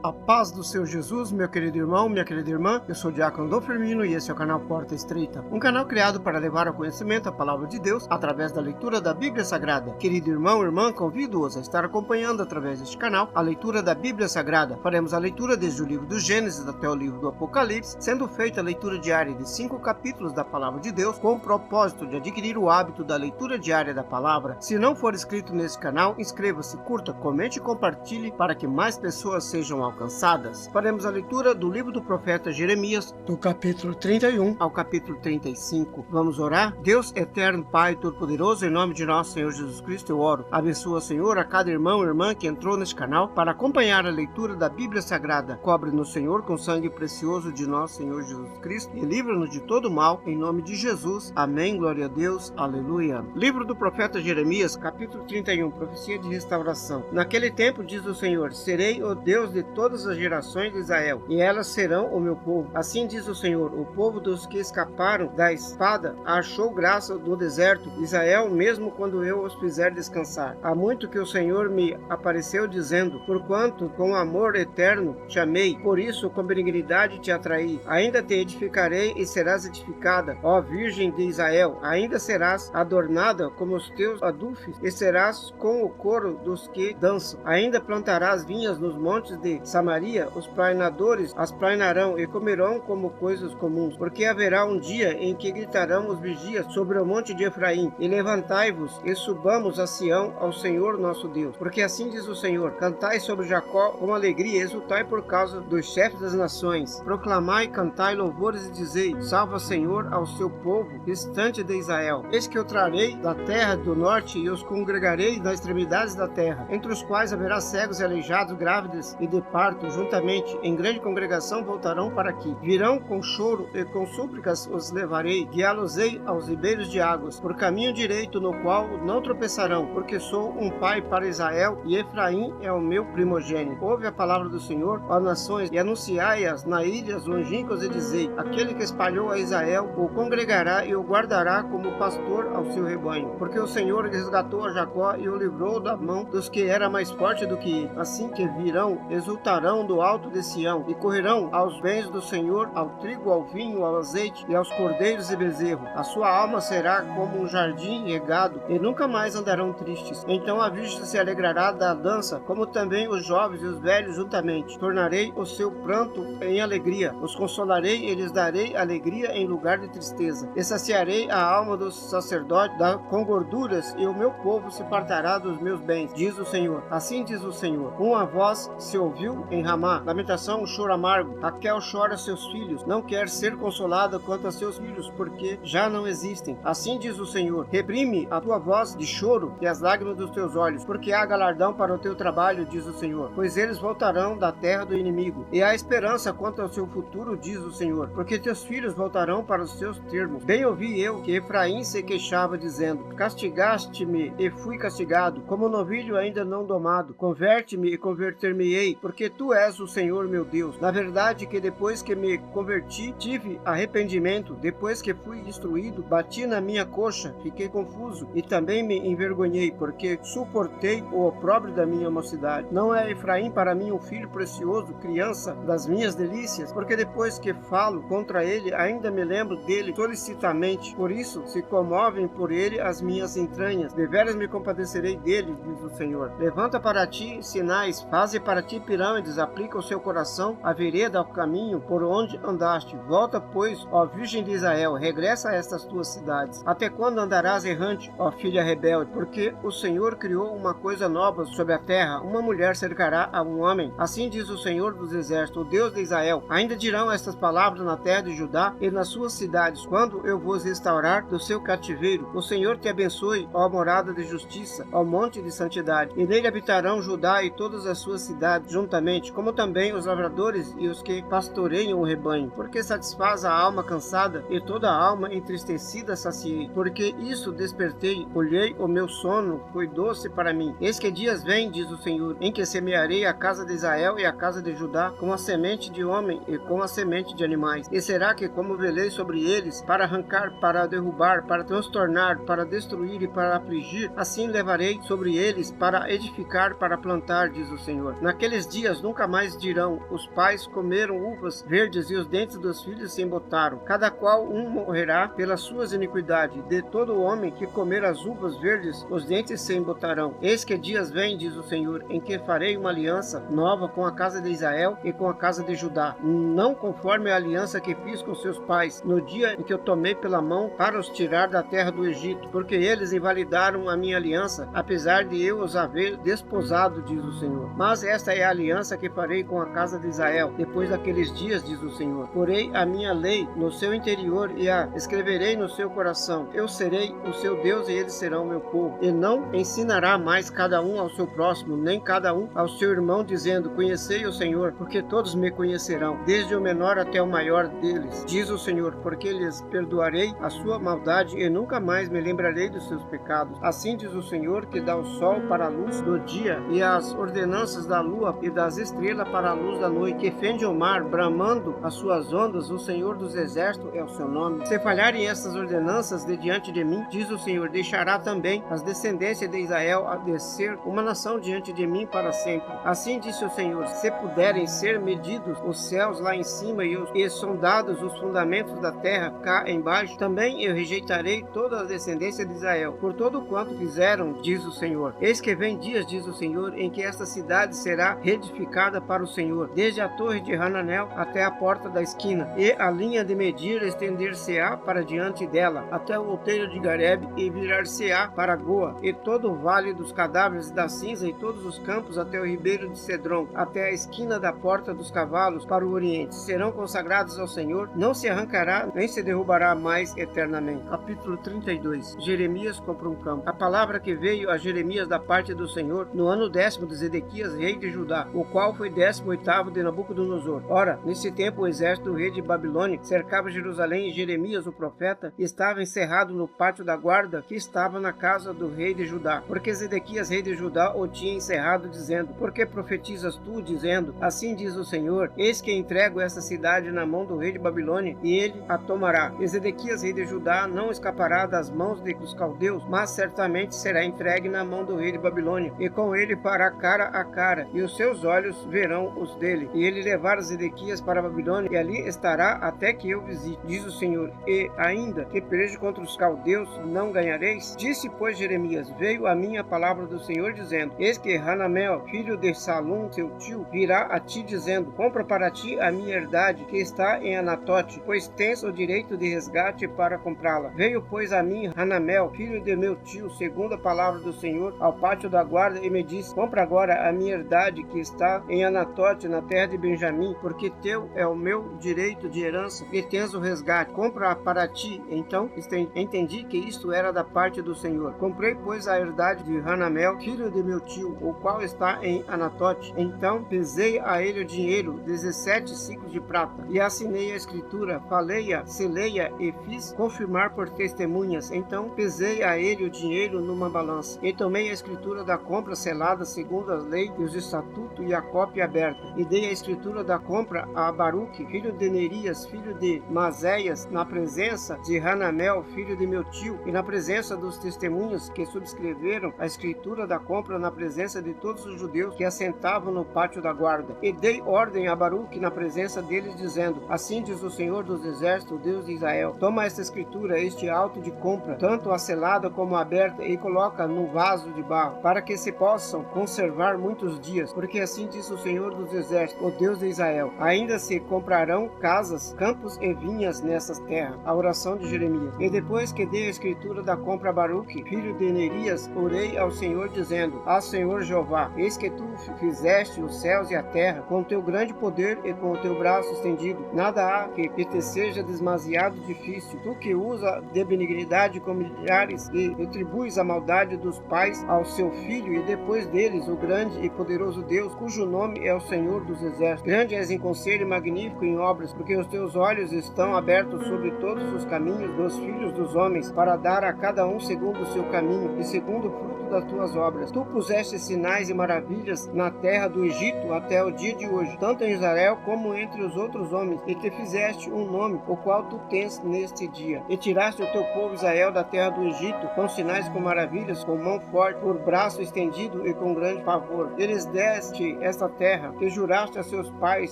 A paz do Senhor Jesus, meu querido irmão, minha querida irmã. Eu sou o Diácono Dom Firmino e esse é o canal Porta Estreita, um canal criado para levar ao conhecimento a palavra de Deus através da leitura da Bíblia Sagrada. Querido irmão, irmã, convido-os a estar acompanhando através deste canal a leitura da Bíblia Sagrada. Faremos a leitura desde o livro do Gênesis até o livro do Apocalipse, sendo feita a leitura diária de 5 capítulos da palavra de Deus, com o propósito de adquirir o hábito da leitura diária da palavra. Se não for inscrito nesse canal, inscreva-se, curta, comente e compartilhe para que mais pessoas sejam alcançadas. Faremos a leitura do livro do profeta Jeremias, do capítulo 31 ao capítulo 35. Vamos orar? Deus eterno, Pai Todo-Poderoso, em nome de nosso Senhor Jesus Cristo, eu oro. Abençoa, Senhor, a cada irmão e irmã que entrou neste canal para acompanhar a leitura da Bíblia Sagrada. Cobre-nos, Senhor, com o sangue precioso de nosso Senhor Jesus Cristo e livra-nos de todo mal, em nome de Jesus. Amém. Glória a Deus. Aleluia. Livro do profeta Jeremias, capítulo 31, profecia de restauração. Naquele tempo, diz o Senhor, serei o Deus de todas as gerações de Israel, e elas serão o meu povo. Assim diz o Senhor, o povo dos que escaparam da espada achou graça no deserto, Israel, mesmo quando eu os fizer descansar. Há muito que o Senhor me apareceu dizendo, porquanto com amor eterno te amei, por isso com benignidade te atraí. Ainda te edificarei e serás edificada, ó Virgem de Israel, ainda serás adornada como os teus adufes, e serás com o coro dos que dançam. Ainda plantarás vinhas nos montes de Samaria, os plainadores as plainarão e comerão como coisas comuns, porque haverá um dia em que gritarão os vigias sobre o monte de Efraim, e levantai-vos e subamos a Sião ao Senhor nosso Deus. Porque assim diz o Senhor, cantai sobre Jacó com alegria, exultai por causa dos chefes das nações, proclamai, cantai louvores e dizei, salva Senhor ao seu povo, restante de Israel. Eis que eu trarei da terra do norte e os congregarei das extremidades da terra, entre os quais haverá cegos e aleijados, grávidas e de parto, juntamente em grande congregação voltarão para aqui. Virão com choro e com súplicas os levarei, guiá-los-ei aos ribeiros de águas, por caminho direito no qual não tropeçarão, porque sou um pai para Israel e Efraim é o meu primogênito. Ouve a palavra do Senhor, ó nações, e anunciai-as na ilhas longínquas e dizei, aquele que espalhou a Israel o congregará e o guardará como pastor ao seu rebanho, porque o Senhor resgatou a Jacó e o livrou da mão dos que era mais forte do que ele. Assim que virão, exultarão do alto de Sião, e correrão aos bens do Senhor, ao trigo, ao vinho, ao azeite, e aos cordeiros e bezerro. A sua alma será como um jardim regado, e nunca mais andarão tristes. Então a virgem se alegrará da dança, como também os jovens e os velhos juntamente. Tornarei o seu pranto em alegria, os consolarei e lhes darei alegria em lugar de tristeza. E saciarei a alma dos sacerdotes com gorduras, e o meu povo se fartará dos meus bens, diz o Senhor. Assim diz o Senhor. Uma voz se ouviu em Ramá, lamentação, um choro amargo. Raquel chora seus filhos, não quer ser consolada quanto a seus filhos, porque já não existem. Assim diz o Senhor, reprime a tua voz de choro e as lágrimas dos teus olhos, porque há galardão para o teu trabalho, diz o Senhor, pois eles voltarão da terra do inimigo, e há esperança quanto ao seu futuro, diz o Senhor, porque teus filhos voltarão para os seus termos. Bem ouvi eu que Efraim se queixava, dizendo, castigaste-me e fui castigado, como novilho ainda não domado. Converte-me e converter-me-ei, porque tu és o Senhor meu Deus. Na verdade que depois que me converti, tive arrependimento, depois que fui destruído, bati na minha coxa, fiquei confuso, e também me envergonhei, porque suportei o opróbrio da minha mocidade. Não é Efraim para mim um filho precioso, criança das minhas delícias, porque depois que falo contra ele, ainda me lembro dele solicitamente. Por isso se comovem por ele as minhas entranhas. Deveras me compadecerei dele, diz o Senhor. Levanta para ti sinais, faze para ti pirâmides, aplica o seu coração a vereda ao caminho por onde andaste. Volta, pois, ó Virgem de Israel, regressa a estas tuas cidades. Até quando andarás errante, ó filha rebelde? Porque o Senhor criou uma coisa nova sobre a terra, uma mulher cercará a um homem. Assim diz o Senhor dos exércitos, o Deus de Israel. Ainda dirão estas palavras na terra de Judá e nas suas cidades, quando eu vos restaurar do seu cativeiro. O Senhor te abençoe, ó morada de justiça, ó monte de santidade. E nele habitarão Judá e todas as suas cidades juntamente, como também os lavradores e os que pastoreiam o rebanho, porque satisfaz a alma cansada e toda a alma entristecida saciei. Porque isso despertei, olhei, o meu sono foi doce para mim. Eis que dias vêm, diz o Senhor, em que semearei a casa de Israel e a casa de Judá com a semente de homem e com a semente de animais. E será que como velei sobre eles, para arrancar, para derrubar, para transtornar, para destruir e para afligir, assim levarei sobre eles para edificar, para plantar, diz o Senhor. Naqueles dias dias nunca mais dirão: os pais comeram uvas verdes e os dentes dos filhos se embotaram. Cada qual morrerá pelas suas iniquidades. De todo homem que comer as uvas verdes, os dentes se embotarão. Eis que dias vêm, diz o Senhor, em que farei uma aliança nova com a casa de Israel e com a casa de Judá, não conforme a aliança que fiz com seus pais, no dia em que eu tomei pela mão para os tirar da terra do Egito, porque eles invalidaram a minha aliança, apesar de eu os haver desposado, diz o Senhor. Mas esta é a aliança que farei com a casa de Israel, depois daqueles dias, diz o Senhor. Porei a minha lei no seu interior e a escreverei no seu coração. Eu serei o seu Deus e eles serão meu povo. E não ensinará mais cada um ao seu próximo, nem cada um ao seu irmão, dizendo: conhecei o Senhor, porque todos me conhecerão, desde o menor até o maior deles, diz o Senhor, porque lhes perdoarei a sua maldade e nunca mais me lembrarei dos seus pecados. Assim diz o Senhor, que dá o sol para a luz do dia e as ordenanças da lua e das estrelas para a luz da noite, que fende o mar, bramando as suas ondas. O Senhor dos exércitos é o seu nome. Se falharem essas ordenanças de diante de mim, diz o Senhor, deixará também as descendências de Israel a descer uma nação diante de mim para sempre. Assim disse o Senhor: se puderem ser medidos os céus lá em cima e sondados os fundamentos da terra cá embaixo, também eu rejeitarei toda a descendência de Israel, por todo quanto fizeram, diz o Senhor. Eis que vem dias, diz o Senhor, em que esta cidade será reedificada para o Senhor, desde a torre de Hananel até a porta da esquina, e a linha de medir estender-se-á para diante dela, até o outeiro de Garebe, e virar-se-á para Goa, e todo o vale dos cadáveres da cinza, e todos os campos até o ribeiro de Cedron, até a esquina da porta dos cavalos para o oriente. Serão consagrados ao Senhor, não se arrancará, nem se derrubará mais eternamente. Capítulo 32. Jeremias compra um campo. A palavra que veio a Jeremias da parte do Senhor no ano 10º de Zedequias, rei de Judá, o qual foi 18º de Nabucodonosor. Ora, nesse tempo o exército do rei de Babilônia cercava Jerusalém, e Jeremias, o profeta, estava encerrado no pátio da guarda que estava na casa do rei de Judá, porque Zedequias, rei de Judá, o tinha encerrado, dizendo: por que profetizas tu, dizendo: assim diz o Senhor, eis que entrego essa cidade na mão do rei de Babilônia, e ele a tomará. E Zedequias, rei de Judá, não escapará das mãos dos caldeus, mas certamente será entregue na mão do rei de Babilônia, e com ele fará cara a cara, e os seus olhos verão os dele. E ele levará Zedequias para a Babilônia, e ali estará até que eu visite, diz o Senhor. E ainda que peleje contra os caldeus, não ganhareis? Disse, pois, Jeremias: veio a mim a palavra do Senhor, dizendo: eis que Hanamel, filho de Salum, seu tio, virá a ti, dizendo: compra para ti a minha herdade, que está em Anatote, pois tens o direito de resgate para comprá-la. Veio, pois, a mim Hanamel, filho de meu tio, segundo a palavra do Senhor, ao pátio da guarda, e me disse: compra agora a minha herdade, que está em Anatote, na terra de Benjamim, porque teu é o meu direito de herança, e tens o resgate. Compra para ti. Então entendi que isto era da parte do Senhor. Comprei, pois, a herdade de Hanamel, filho de meu tio, o qual está em Anatote. Então pesei a ele o dinheiro, 17 ciclos de prata, e assinei a escritura, falei-a, selei-a e fiz confirmar por testemunhas. Então pesei a ele o dinheiro numa balança, e tomei a escritura da compra selada segundo as leis e os estatutos, e a cópia aberta, e dei a escritura da compra a Baruque, filho de Nerias, filho de Mazéias, na presença de Hanamel, filho de meu tio, e na presença dos testemunhas que subscreveram a escritura da compra, na presença de todos os judeus que assentavam no pátio da guarda. E dei ordem a Baruque na presença deles, dizendo: assim diz o Senhor dos exércitos, o Deus de Israel: toma esta escritura, este auto de compra, tanto a selada como a aberta, e coloca no vaso de barro, para que se possam conservar muitos dias, porque assim diz o Senhor dos exércitos, o Deus de Israel: ainda se comprarão casas, campos e vinhas nessas terras. A oração de Jeremias. E depois que dei a escritura da compra a Baruque, filho de Nerias, orei ao Senhor, dizendo: ah, Senhor Jeová, eis que tu fizeste os céus e a terra com o teu grande poder e com o teu braço estendido. Nada há que te seja demasiado difícil. Tu que usa de benignidade com milhares e retribuis a maldade dos pais ao seu filho, e depois deles o grande e poderoso Deus, cujo nome é o Senhor dos exércitos. Grande és em conselho e magnífico em obras, porque os teus olhos estão abertos sobre todos os caminhos dos filhos dos homens, para dar a cada um segundo o seu caminho e segundo o fruto das tuas obras. Tu puseste sinais e maravilhas na terra do Egito até o dia de hoje, tanto em Israel como entre os outros homens, e te fizeste um nome, o qual tu tens neste dia. E tiraste o teu povo Israel da terra do Egito, com sinais, com maravilhas, com mão forte, por braço estendido e com grande favor. Eles deste dei esta terra, que juraste a seus pais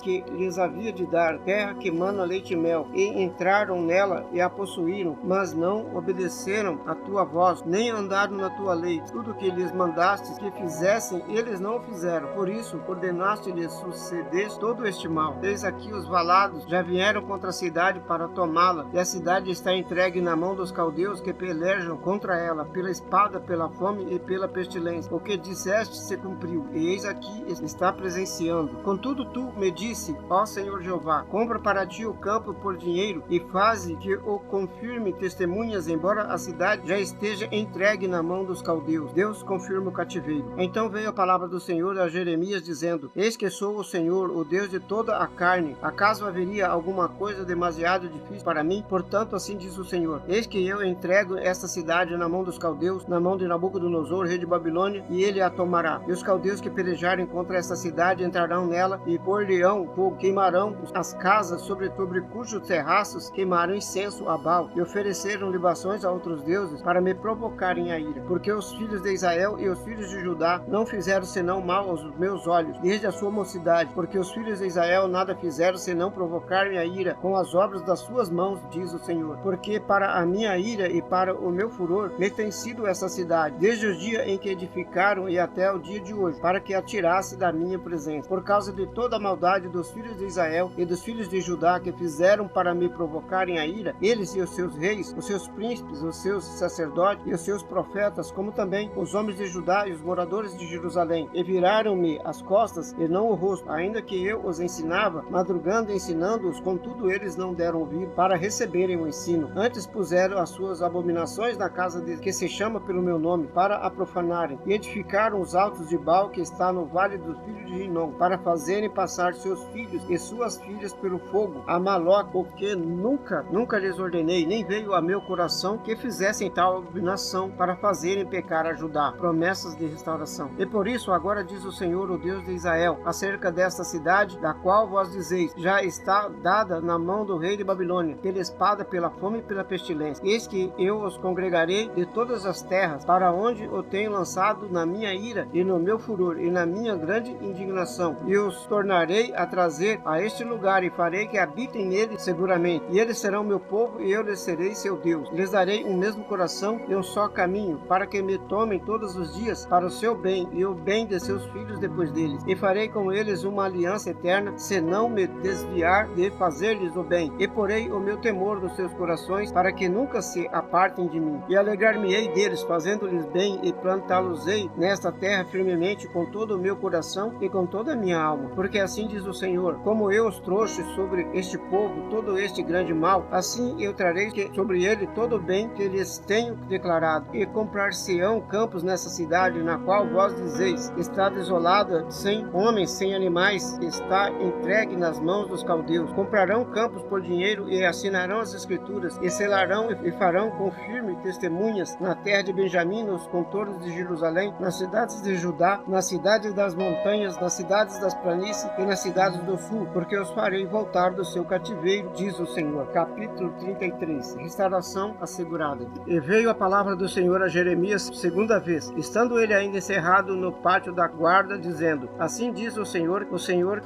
que lhes havia de dar, terra que mana leite e mel, e entraram nela e a possuíram, mas não obedeceram a tua voz, nem andaram na tua lei. Tudo que lhes mandastes que fizessem, eles não o fizeram. Por isso, ordenaste-lhes sucedesse todo este mal. Eis aqui os valados já vieram contra a cidade para tomá-la, e a cidade está entregue na mão dos caldeus que pelejam contra ela, pela espada, pela fome e pela pestilência. O que disseste se cumpriu, e eis aqui está presenciando. Contudo tu me disse, ó Senhor Jeová, compra para ti o campo por dinheiro, e faze que o confirme testemunhas, embora a cidade já esteja entregue na mão dos caldeus. Deus confirma o cativeiro. Então veio a palavra do Senhor a Jeremias, dizendo: Eis que sou o Senhor, o Deus de toda a carne. Acaso haveria alguma coisa demasiado difícil para mim? Portanto, assim diz o Senhor: Eis que eu entrego esta cidade na mão dos caldeus, na mão de Nabucodonosor, rei de Babilônia, e ele a tomará. E os caldeus que pelejarem contra esta cidade entrarão nela e por-lhe-ão fogo, queimarão as casas sobre cujos terraços queimaram incenso a Baal, e ofereceram libações a outros deuses para me provocarem a ira. Porque os filhos de Israel e os filhos de Judá não fizeram senão mal aos meus olhos, desde a sua mocidade. Porque os filhos de Israel nada fizeram senão provocar-me a ira com as obras das suas mãos, diz o Senhor. Porque para a minha ira e para o meu furor me tem sido essa cidade, desde o dia em que edificaram e até o dia de hoje, para que a tirasse da minha presença. Por causa de toda a maldade dos filhos de Israel e dos filhos de Judá que fizeram para me provocarem a ira, eles e os seus reis, os seus príncipes, os seus sacerdotes e os seus profetas, como também os homens de Judá e os moradores de Jerusalém, e viraram-me as costas e não o rosto, ainda que eu os ensinava, madrugando e ensinando-os, contudo eles não deram ouvido para receberem o ensino. Antes puseram as suas abominações na casa que se chama pelo meu nome, para a profanarem, e edificaram os altos de Baal que está no vale dos filhos de Rinom, para fazerem passar seus filhos e suas filhas pelo fogo, a Maloque, porque nunca lhes ordenei, nem veio a meu coração que fizessem tal abominação para fazerem pecar a Judá. Promessas de restauração. E por isso agora diz o Senhor, o Deus de Israel, acerca desta cidade, da qual vós dizeis, já está dada na mão do rei de Babilônia, pela espada, pela fome e pela pestilência. Eis que eu os congregarei de todas as terras, para onde o tenho lançado na minha ira e no meu furor e na minha grande indignação, e os tornarei a trazer a este lugar, e farei que habitem nele seguramente, e eles serão meu povo, e eu lhes serei seu Deus. Lhes darei um mesmo coração e um só caminho, para que me tomem todos os dias para o seu bem e o bem de seus filhos depois deles. E farei com eles uma aliança eterna, se não me desviar de fazer-lhes o bem. E porei o meu temor nos seus corações, para que nunca se apartem de mim. E alegrar-me-ei deles, fazendo-lhes bem, e plantá-los-ei nesta terra firmemente, com todo o meu coração e com toda a minha alma. Porque assim diz o Senhor: como eu os trouxe sobre este povo todo este grande mal, assim eu trarei sobre ele todo o bem que lhes tenho declarado. E comprar-se-ão campos nessa cidade, na qual vós dizeis, está desolada, sem homens, sem animais, está entregue nas mãos dos caldeus. Comprarão campos por dinheiro, e assinarão as escrituras, e selarão e farão com firme testemunhas na terra de Benjamim, nos contornos de Jerusalém, nas cidades de Judá, nas cidades das montanhas, nas cidades das planícies e nas cidades do sul, porque os farei voltar do seu cativeiro, diz o Senhor. Capítulo 33. Restauração assegurada. E veio a palavra do Senhor a Jeremias segunda vez, estando ele ainda encerrado no pátio da guarda, dizendo: assim diz o Senhor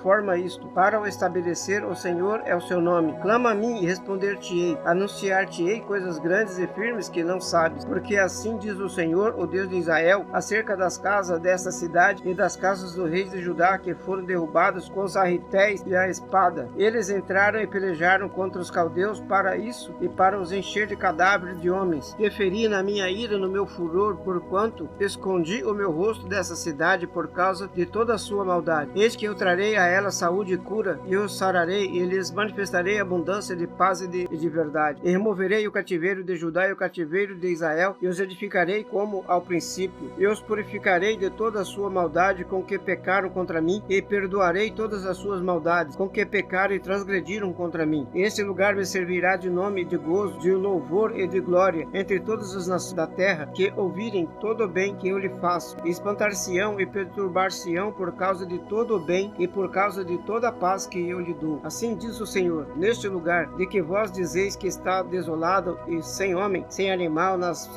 forma isto, para o estabelecer, o Senhor é o seu nome. Clama a mim e responder-te-ei, anunciar-te-ei coisas grandes e firmes que não sabes, porque assim diz o Senhor, o Deus de Israel, acerca das casas desta cidade e das casas do rei de Judá, que foram derrubados com os arretéis e a espada. Eles entraram e pelejaram contra os caldeus para isso e para os encher de cadáveres de homens. Deferi na minha ira, no meu furor, porquanto escondi o meu rosto dessa cidade por causa de toda a sua maldade. Eis que eu trarei a ela saúde e cura, e os sararei, e lhes manifestarei abundância de paz e de verdade. E removerei o cativeiro de Judá e o cativeiro de Israel, e os edificarei como ao princípio. E os purificarei de toda a sua maldade com que pecaram contra mim, e perdoarei todas as suas maldades com que pecaram e transgrediram contra mim. Este lugar me servirá de nome, de gozo, de louvor e de glória entre todas as nações da terra, que ouvirem todo o bem que eu lhe faço. Espantar-se-ão e perturbar-se-ão por causa de todo o bem e por causa de toda a paz que eu lhe dou. Assim diz o Senhor: neste lugar, de que vós dizeis que está desolado e sem homem, sem animal, nas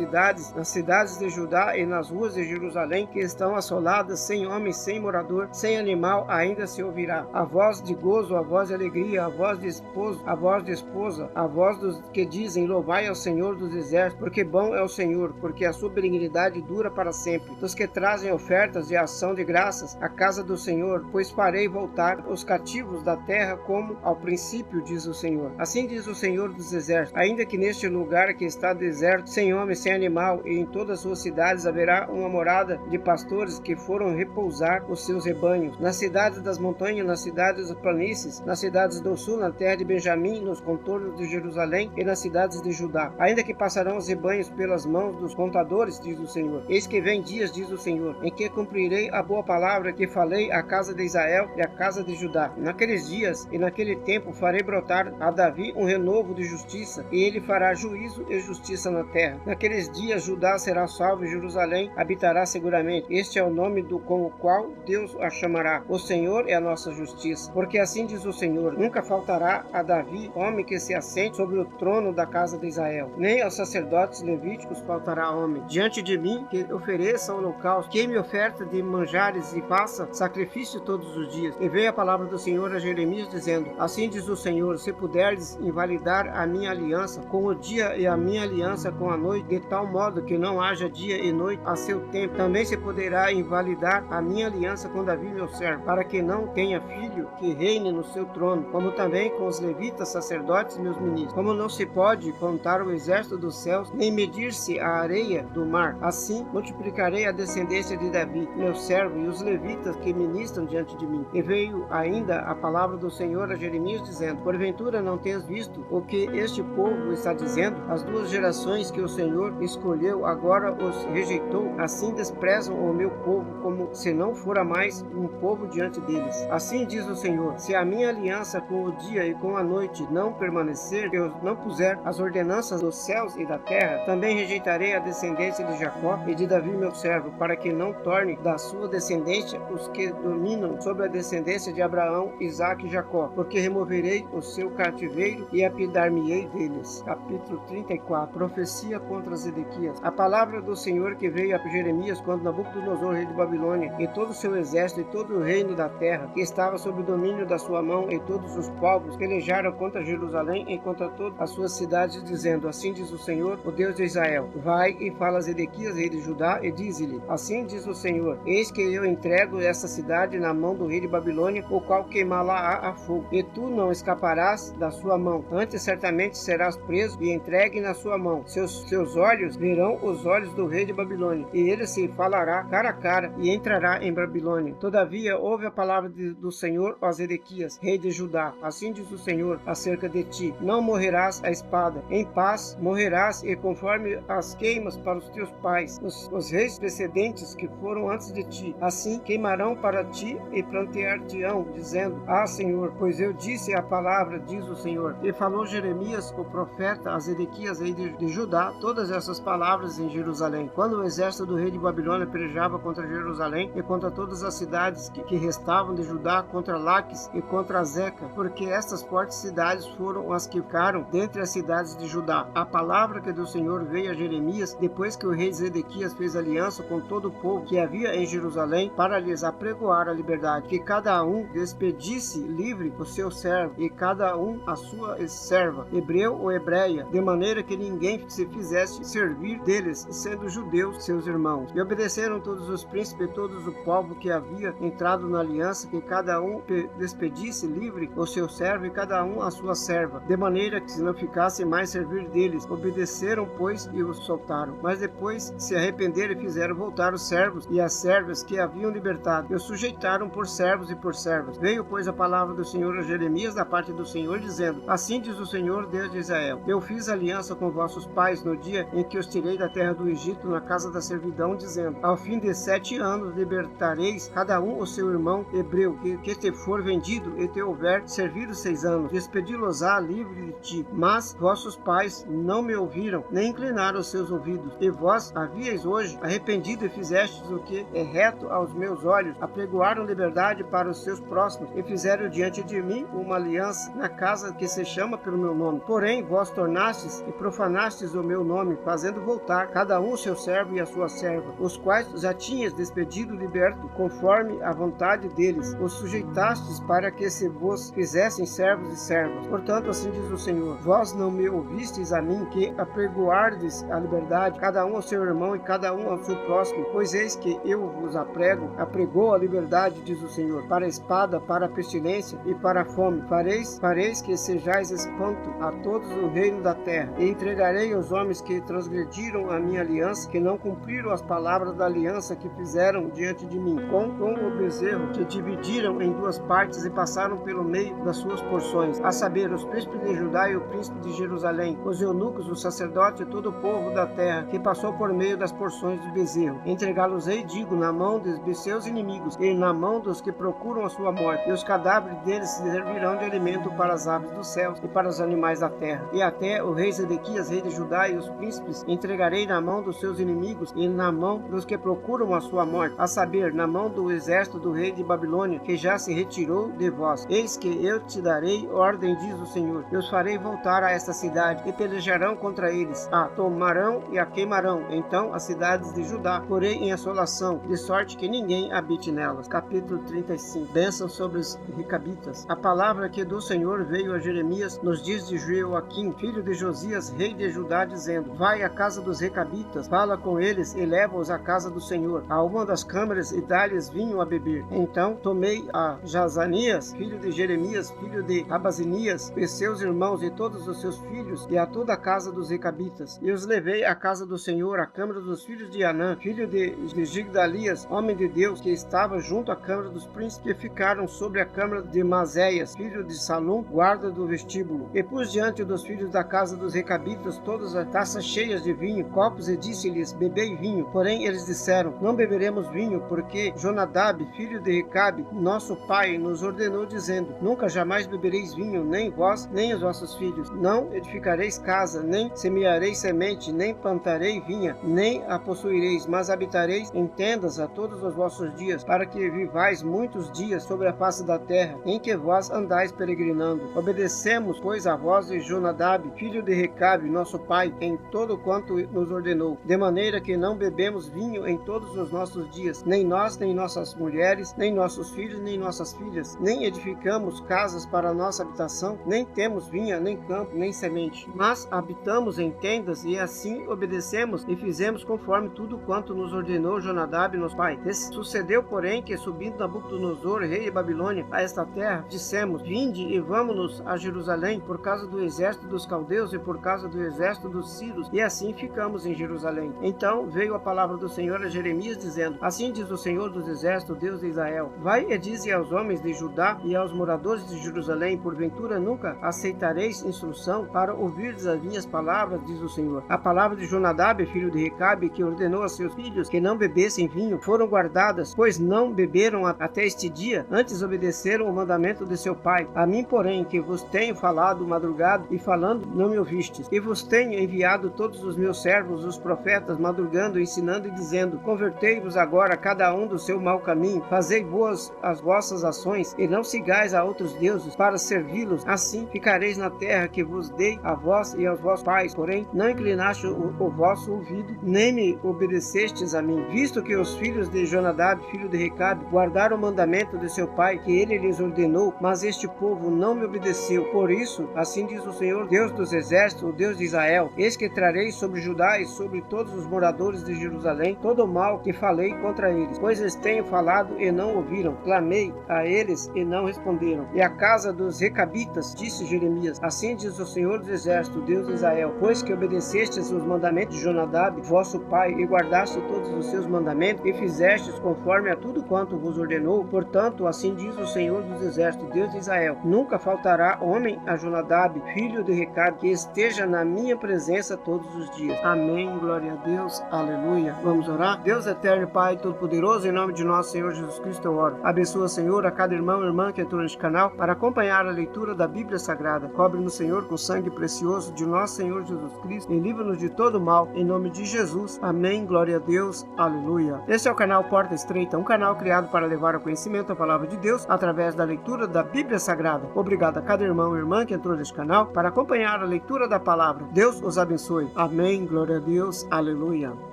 cidades de Judá e nas ruas de Jerusalém, que estão assoladas, sem homem, sem adorador, sem animal ainda se ouvirá. A voz de gozo, a voz de alegria, a voz de esposo, a voz de esposa, a voz dos que dizem: louvai ao Senhor dos exércitos, porque bom é o Senhor, porque a sua benignidade dura para sempre. Dos que trazem ofertas de ação de graças à casa do Senhor, pois farei voltar os cativos da terra como ao princípio, diz o Senhor. Assim diz o Senhor dos exércitos: ainda que neste lugar que está deserto, sem homem, sem animal, e em todas as suas cidades haverá uma morada de pastores que foram repousar os seus rebanhos. Nas cidades das montanhas, nas cidades das planícies, nas cidades do sul, na terra de Benjamim, nos contornos de Jerusalém e nas cidades de Judá. Ainda que passarão os rebanhos pelas mãos dos contadores, diz o Senhor. Eis que vem dias, diz o Senhor, em que cumprirei a boa palavra que falei à casa de Israel e à casa de Judá. Naqueles dias e naquele tempo farei brotar a Davi um renovo de justiça, e ele fará juízo e justiça na terra. Naqueles dias Judá será salvo e Jerusalém habitará seguramente. Este é o nome com o qual Deus a chamará: o Senhor é a nossa justiça. Porque assim diz o Senhor: nunca faltará a Davi homem que se assente sobre o trono da casa de Israel, nem aos sacerdotes levíticos faltará homem diante de mim que ofereça holocausto, queime oferta de manjares e faça sacrifício todos os dias. E veio a palavra do Senhor a Jeremias dizendo: assim diz o Senhor: se puderdes invalidar a minha aliança com o dia e a minha aliança com a noite, de tal modo que não haja dia e noite a seu tempo, também se poderá invalidar a minha aliança com Davi meu servo, para que não tenha filho que reine no seu trono, como também com os levitas sacerdotes meus ministros. Como não se pode contar o exército dos céus, nem medir-se a areia do mar, assim multiplicarei a descendência de Davi meu servo e os levitas que ministram diante de mim. E veio ainda a palavra do Senhor a Jeremias dizendo: porventura não tens visto o que este povo está dizendo? As duas gerações que o Senhor escolheu agora os rejeitou, assim desprezam o meu povo, como se não fora mais um povo diante deles. Assim diz o Senhor: se a minha aliança com o dia e com a noite não permanecer, eu não puser as ordenanças dos céus e da terra, também rejeitarei a descendência de Jacó e de Davi meu servo, para que não torne da sua descendência os que dominam sobre a descendência de Abraão, Isaque e Jacó, porque removerei o seu cativeiro e apidar-me-ei deles. Capítulo 34. Profecia contra Zedequias. A palavra do Senhor que veio a Jeremias quando Nabucodonosor, rei de Babilônia, e todo o seu exército e todo o reino da terra, que estava sob o domínio da sua mão, e todos os povos pelejaram contra Jerusalém e contra todas as suas cidades, dizendo: assim diz o Senhor, o Deus de Israel: vai e fala a Zedequias, rei de Judá, e dize-lhe: assim diz o Senhor: eis que eu entrego esta cidade na mão do rei de Babilônia, o qual queimá-la a fogo, e tu não escaparás da sua mão, antes certamente serás preso e entregue na sua mão. Seus olhos verão os olhos do rei de Babilônia, e ele se falará cara a cara e entrará em Babilônia. Todavia ouve a palavra do Senhor a Zedequias, rei de Judá: assim diz o Senhor acerca de ti: não morrerás a espada, em paz morrerás, e conforme as queimas para os teus pais, os reis precedentes que foram antes de ti, assim queimarão para ti e plantear-te-ão, dizendo: ah, Senhor, pois eu disse a palavra, diz o Senhor. E falou Jeremias, o profeta, a Zedequias, rei de Judá, todas essas palavras em Jerusalém, quando o exército do rei de Babilônia pelejava contra Jerusalém e contra todas as cidades que restavam de Judá, contra Laques e contra Azeca, porque estas fortes cidades foram as que ficaram dentre as cidades de Judá. A palavra que do Senhor veio a Jeremias, depois que o rei Zedequias fez aliança com todo o povo que havia em Jerusalém, para lhes apregoar a liberdade, que cada um despedisse livre o seu servo, e cada um a sua serva, hebreu ou hebreia, de maneira que ninguém se fizesse servir deles, sendo judeus seus irmãos. E obedeceram todos os príncipes e todos o povo que havia entrado na aliança, que cada um despedisse livre o seu servo e cada um a sua serva, de maneira que se não ficasse mais servir deles. Obedeceram, pois, e os soltaram. Mas depois se arrependeram e fizeram voltar os servos e as servas que haviam libertado, e os sujeitaram por servos e por servas. Veio, pois, a palavra do Senhor a Jeremias da parte do Senhor, dizendo: assim diz o Senhor, Deus de Israel: eu fiz aliança com vossos pais no dia em que os tirei da terra do Egito, na casa da servidão, dizendo: ao fim de 7 anos libertareis cada um o seu irmão hebreu, que te for vendido e te houver servido 6 anos, despedi-los-á livre de ti. Mas vossos pais não me ouviram, nem inclinaram os seus ouvidos. E vós havíeis hoje arrependido e fizestes o que é reto aos meus olhos, apregoaram liberdade para os seus próximos, e fizeram diante de mim uma aliança na casa que se chama pelo meu nome. Porém, vós tornastes e profanastes o meu nome, fazendo voltar cada um o seu servo e a sua serva, os quais já tinhas despedido liberto conforme a vontade deles, os sujeitastes para que se vos fizessem servos e servas. Portanto, assim diz o Senhor: vós não me ouvistes a mim, que apregoardes a liberdade, cada um ao seu irmão e cada um ao seu próximo, pois eis que eu vos apregou a liberdade, diz o Senhor, para a espada, para a pestilência e para a fome. Fareis que sejais espanto a todos o reino da terra, e entregarei aos homens que transgrediram a minha aliança, que não cumpriram as palavras da aliança que fizeram diante de mim, com o bezerro que dividiram em duas partes e passaram pelo meio das suas porções, a saber, os príncipes de Judá e o príncipe de Jerusalém, os eunucos, os sacerdotes e todo o povo da terra, que passou por meio das porções do bezerro. Entregá-los-ei, digo, na mão de seus inimigos, e na mão dos que procuram a sua morte, e os cadáveres deles servirão de alimento para as aves dos céus e para os animais da terra. E até o rei Zedequias, rei de Judá, e os príncipes entregarei na mão dos seus inimigos e na mão dos que procuram a sua morte, a saber, na mão do exército do rei de Babilônia, que já se retirou de vós. Eis que eu te darei ordem, diz o Senhor, e os farei voltar a esta cidade, e pelejarão contra eles, a tomarão e a queimarão. Então as cidades de Judá porei em assolação, de sorte que ninguém habite nelas. Capítulo 35. Bênção sobre os recabitas. A palavra que do Senhor veio a Jeremias nos dias de Joaquim, filho de Josias, rei de Judá, dizendo: vai à casa dos recabitas, fala com eles e leva-os à casa do Senhor, a uma das câmaras, e dá-lhes vinho a beber. Então tomei a Jazanias, filho de Jeremias, filho de Abazinias, e seus irmãos e todos os seus filhos, e a toda a casa dos recabitas, e os levei à casa do Senhor, à câmara dos filhos de Anã, filho de Gigdalias, homem de Deus, que estava junto à câmara dos príncipes, que ficaram sobre a câmara de Mazéias, filho de Salum, guarda do vestíbulo. E pus diante dos filhos da casa dos recabitas todas as taças cheias de vinho, copos, e disse-lhes: bebei vinho. Porém eles disseram: não beberemos vinho, porque Jonadab, filho de Recabe, nosso pai, nos ordenou, dizendo: nunca jamais bebereis vinho, nem vós, nem os vossos filhos. Não edificareis casa, nem semeareis semente, nem plantarei vinha, nem a possuireis, mas habitareis em tendas a todos os vossos dias, para que vivais muitos dias sobre a face da terra, em que vós andais peregrinando. Obedecemos, pois, a voz de Jonadab, filho de Recabe, nosso pai, em todo quanto nos ordenou, de maneira que não bebemos vinho em todos os nossos dias, nem nós, nem nossas mulheres, nem nossos filhos, nem nossas filhas, nem edificamos casas para nossa habitação, nem temos vinha, nem campo, nem semente, mas habitamos em tendas, e assim obedecemos e fizemos conforme tudo quanto nos ordenou Jonadab, nosso pai. Sucedeu, porém, que subindo Nabucodonosor, rei de Babilônia, a esta terra, dissemos: vinde e vamos-nos a Jerusalém, por causa do exército dos caldeus e por causa do exército dos sírios, e assim ficamos em Jerusalém. Então veio a palavra do Senhor a Jeremias, dizendo: assim diz o Senhor dos exércitos, Deus de Israel: vai e dize aos homens de Judá e aos moradores de Jerusalém: porventura nunca aceitareis instrução para ouvirdes as minhas palavras, diz o Senhor. A palavra de Jonadab, filho de Recabe, que ordenou a seus filhos que não bebessem vinho, foram guardadas, pois não beberam até este dia, antes obedeceram o mandamento de seu pai. A mim, porém, que vos tenho falado madrugado, e falando não me ouvistes, e vos tenho enviado todos os meus servos, os profetas, madrugando, ensinando e dizendo: convertei-vos agora cada um do seu mau caminho, fazei boas as vossas ações, e não sigais a outros deuses para servi-los, assim ficareis na terra que vos dei a vós e aos vossos pais. Porém não inclinaste o vosso ouvido, nem me obedecestes a mim, visto que os filhos de Jonadab, filho de Recabe, guardaram o mandamento de seu pai, que ele lhes ordenou, mas este povo não me obedeceu. Por isso, assim diz o Senhor, Deus dos exércitos, o Deus de Israel: eis que trarei sobre Judá e sobre todos os moradores de Jerusalém todo o mal que falei contra eles, pois eles tenho falado e não ouviram, clamei a eles e não responderam. E a casa dos recabitas, disse Jeremias: assim diz o Senhor dos exércitos, Deus de Israel: pois que obedecestes os mandamentos de Jonadab, vosso pai, e guardaste todos os seus mandamentos, e fizestes conforme a tudo quanto vos ordenou, portanto, assim diz o Senhor dos exércitos, Deus de Israel: nunca faltará homem a Jonadab, filho de Recabe, que esteja na minha presença todos os dias. Amém, glória a Deus, aleluia. Vamos orar? Deus eterno, Pai todo-poderoso, em nome de nosso Senhor Jesus Cristo eu oro. Abençoa, Senhor, a cada irmão e irmã que entrou neste canal para acompanhar a leitura da Bíblia Sagrada. Cobre-nos, Senhor, com o sangue precioso de nosso Senhor Jesus Cristo, e livra-nos de todo mal, em nome de Jesus. Amém, glória a Deus, aleluia. Este é o canal Porta Estreita, um canal criado para levar ao conhecimento a palavra de Deus através da leitura da Bíblia Sagrada. Obrigado a cada irmão e irmã que entrou neste canal para acompanhar a leitura da palavra. Deus os abençoe. Amém, glória a Deus, aleluia.